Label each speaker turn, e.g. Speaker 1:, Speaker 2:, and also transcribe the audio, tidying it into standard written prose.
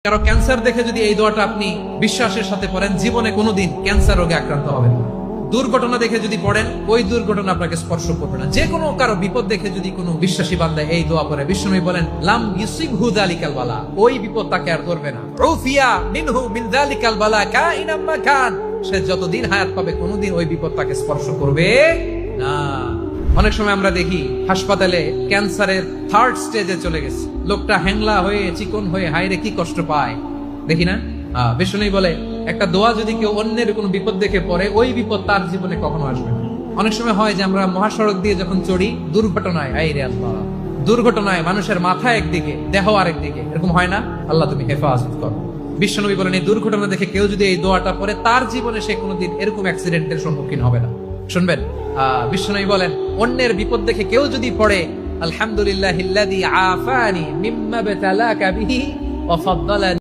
Speaker 1: কারো ক্যান্সার দেখে যদি এই দোয়াটা আপনি বিশ্বাসের সাথে পড়েন, জীবনে কোনোদিন ক্যান্সার রোগে আক্রান্ত হবেন না। দুর্ঘটনা দেখে যদি পড়েন, ওই দুর্ঘটনা আপনাকে স্পর্শ করবে না। যে কোনো কারো বিপদ দেখে যদি কোনো বিশ্বাসী বান্দা এই দোয়া পড়ে, বিশ্বনবী বলেন লাম ইউসিবহু যালিকাল বালা, ওই বিপদ তাকে আর ধরবে না। উফিয়া মিনহু মিন যালিকাল বালা কাইনাম মা কান, সে যতদিন হায়াত পাবে কোনোদিন ওই বিপদ তাকে স্পর্শ করবে না। অনেক সময় আমরা দেখি হাসপাতালে ক্যান্সারের 3rd স্টেজে চলে গেছে, লোকটা হ্যাংলা হয়ে চিকন হয়ে হায়রে কি কষ্ট পায় দেখি না। বিষ্ণুই বলে একটা দোয়া যদি কেউ অন্যের কোনো বিপদ দেখে পড়ে, ওই বিপদ তার জীবনে কখনো আসবে না। অনেক সময় হয় যে আমরা মহাসড়ক দিয়ে যখন চড়ি, দুর্ঘটনায় আইরে আল্লাহ, দুর্ঘটনায় মানুষের মাথা একদিকে দেহ আরেকদিকে, এরকম হয় না? আল্লাহ তুমি হেফাজত করো। বিশ্বনবী বলেন এই দুর্ঘটনা দেখে কেউ যদি এই দোয়াটা পড়ে, তার জীবনে সে কোনোদিন এরকম অ্যাক্সিডেন্টের সম্মুখীন হবে না। শুনবেন, বিশ্বনবী বলেন অন্যের বিপদ দেখে কেউ যদি পড়ে, আলহামদুলিল্লাহিল্লাযী আফানি মিম্মা বতালাকা বিহি ওয়া ফাদ্দালানি